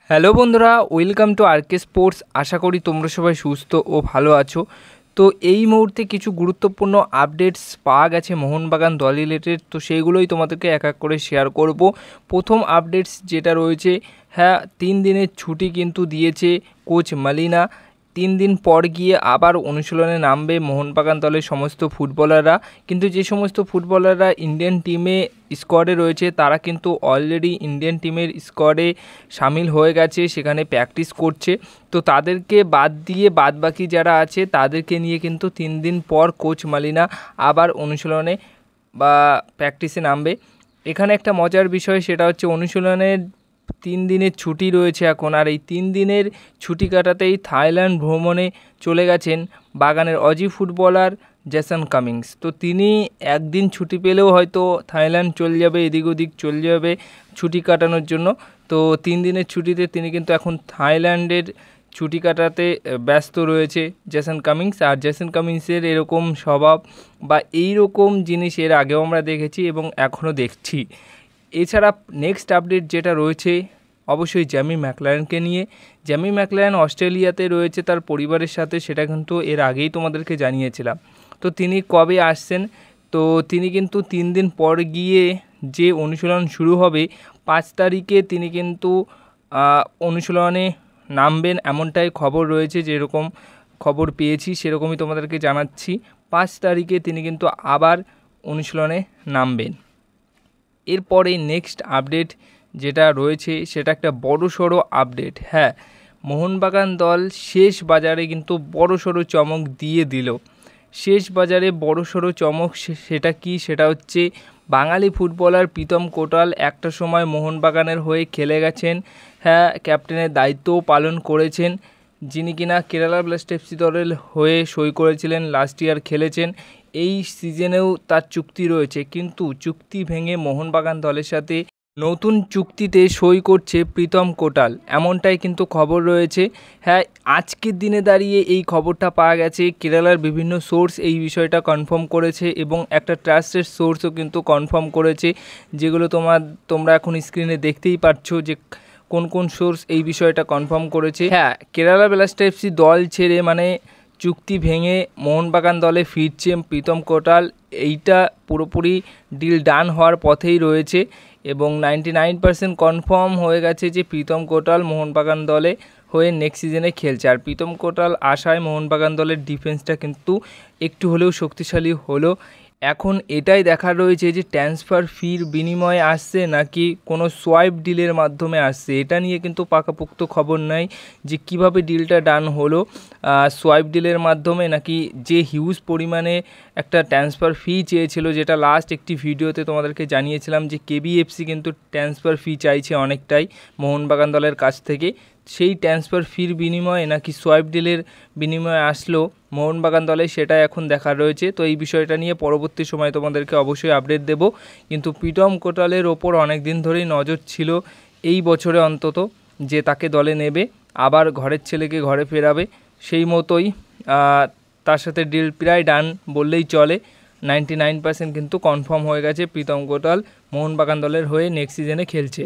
Hello বন্ধুরা, welcome to আরকে sports. আশা করি তোমরা সবাই সুস্থ ও ভালো আছো। তো এই মুহূর্তে কিছু গুরুত্বপূর্ণ আপডেটস পাওয়া গেছে মোহনবাগান দল রিলেটেড, তো সেইগুলোই তোমাদেরকে এক এক করে শেয়ার করব। প্রথম আপডেটস যেটা রয়েছে, হ্যাঁ 3 দিনের ছুটি কিন্তু দিয়েছে কোচ মালিনা। 3 দিন পর গিয়ে আবার অনুশীলনে নামবে মোহনবাগান দলের সমস্ত ফুটবলাররা। কিন্তু যে সমস্ত ফুটবলাররা ইন্ডিয়ান টিমে স্কোয়াডে রয়েছে তারা কিন্তু অলরেডি ইন্ডিয়ান টিমের স্কোয়াডে সামিল হয়ে গেছে, সেখানে প্র্যাকটিস করছে। তো তাদেরকে বাদ দিয়ে বাদবাকি যারা আছে তাদেরকে নিয়ে কিন্তু 3 দিন পর কোচ মালিনা আবার অনুশীলনে বা প্র্যাকটিসে নামবে। এখানে একটা মজার বিষয়, সেটা হচ্ছে অনুশীলনের 3 দিনের ছুটি রয়েছে এখন, আর এই 3 দিনের ছুটি কাটাতেই থাইল্যান্ড ভ্রমণে চলে গেছেন বাগানের অজি ফুটবলার জেসন কামিংস। তো তিনি একদিন ছুটি পেলেও হয়তো থাইল্যান্ড চলে যাবে, এদিক ওদিক চলে যাবে ছুটি কাটানোর জন্য। তো 3 দিনের ছুটিতে তিনি কিন্তু এখন থাইল্যান্ডের ছুটি কাটাতে ব্যস্ত রয়েছে জেসন কামিংস। আর জেসন কামিংসের এরকম স্বভাব বা এই রকম জিনিস এর আগেও আমরা দেখেছি এবং এখনও দেখছি। এছাড়া নেক্সট আপডেট যেটা রয়েছে অবশ্যই জ্যামি ম্যাকলারেনকে নিয়ে। জ্যামি ম্যাকলারেন অস্ট্রেলিয়াতে রয়েছে তার পরিবারের সাথে, সেটা কিন্তু এর আগেই তোমাদেরকে জানিয়েছিলাম। তো তিনি কবে আসছেন, তো তিনি কিন্তু 3 দিন পর গিয়ে যে অনুশীলন শুরু হবে 5 তারিখে তিনি কিন্তু অনুশীলনে নামবেন, এমনটাই খবর রয়েছে। যেরকম খবর পেয়েছি সেরকমই তোমাদেরকে জানাচ্ছি। 5 তারিখে তিনি কিন্তু আবার অনুশীলনে নামবেন। এরপরে নেক্সট আপডেট যেটা রয়েছে সেটা একটা বড়সড় আপডেট। হ্যাঁ, মোহনবাগান দল শেষ বাজারে কিন্তু বড়সড় চমক দিয়ে দিল। শেষ বাজারে বড়সড় চমক সেটা কি, সেটা হচ্ছে বাঙালি ফুটবলার প্রীতম কোটাল একটা সময় মোহনবাগানের হয়ে খেলে গেছেন। হ্যাঁ, ক্যাপ্টেনের দায়িত্বও পালন করেছেন, যিনি কিনা কেরালা ব্লাস্ট এফসি দলের হয়ে সই করেছিলেন, লাস্ট ইয়ার খেলেছেন। এই সিজনেও তার চুক্তি রয়েছে, কিন্তু চুক্তি ভেঙে মোহনবাগান দলের সাথে নতুন চুক্তিতে সই করছে প্রীতম কোটাল, এমনটাই কিন্তু খবর রয়েছে। হ্যাঁ, আজকের দিনে দাঁড়িয়ে এই খবরটা পাওয়া গেছে, কেরালার বিভিন্ন সোর্স এই বিষয়টা কনফার্ম করেছে এবং একটা ট্রাস্টেড সোর্সও কিন্তু কনফার্ম করেছে, যেগুলো তোমরা এখন স্ক্রিনে দেখতেই পাচ্ছ যে কোন কোন সোর্স এই বিষয়টা কনফার্ম করেছে। হ্যাঁ, কেরালা ব্লাস্ট এফসি দল ছেড়ে মানে চুক্তি ভেঙে মোহনবাগান দলে ফিরছে প্রীতম কোটাল। এইটা পুরোপুরি ডিল ডান হওয়ার পথেই রয়েছে এবং 99% কনফার্ম হয়ে গেছে যে প্রীতম কোটাল মোহনবাগান দলে হয়ে নেক্সট সিজনে খেলছে। আর প্রীতম কোটাল আসায় মোহনবাগান দলের ডিফেন্সটা কিন্তু একটু হলেও শক্তিশালী হলো। এখন এটাই দেখার রয়েছে যে ট্রান্সফার ফির বিনিময়ে আসছে নাকি কোনো সোয়াইপ ডিলের মাধ্যমে আসছে। এটা নিয়ে কিন্তু পাকাপোক্ত খবর নাই যে কিভাবে ডিলটা ডান হলো, সোয়াইপ ডিলের মাধ্যমে নাকি যে হিউজ পরিমাণে একটা ট্রান্সফার ফি চেয়েছিল, যেটা লাস্ট একটি ভিডিওতে তোমাদেরকে জানিয়েছিলাম যে কেবিএফসি কিন্তু ট্রান্সফার ফি চাইছে অনেকটাই মোহনবাগান দলের কাছ থেকে। সেই ট্রান্সফার ফির বিনিময়ে নাকি সোয়াইপ ডিলের বিনিময়ে আসলো মোহনবাগান দলে, সেটা এখন দেখার রয়েছে। তো এই বিষয়টা নিয়ে পরবর্তী সময় তোমাদেরকে অবশ্যই আপডেট দেব। কিন্তু প্রীতম কোটালের ওপর অনেক দিন ধরেই নজর ছিল এই বছরে অন্তত, যে তাকে দলে নেবে, আবার ঘরের ছেলেকে ঘরে ফেরাবে। সেই মতোই তার সাথে ডিল প্রায় ডান বললেই চলে। 99% কিন্তু কনফার্ম হয়ে গেছে প্রীতম কোটাল মোহনবাগান দলের হয়ে নেক্সট সিজনে খেলছে।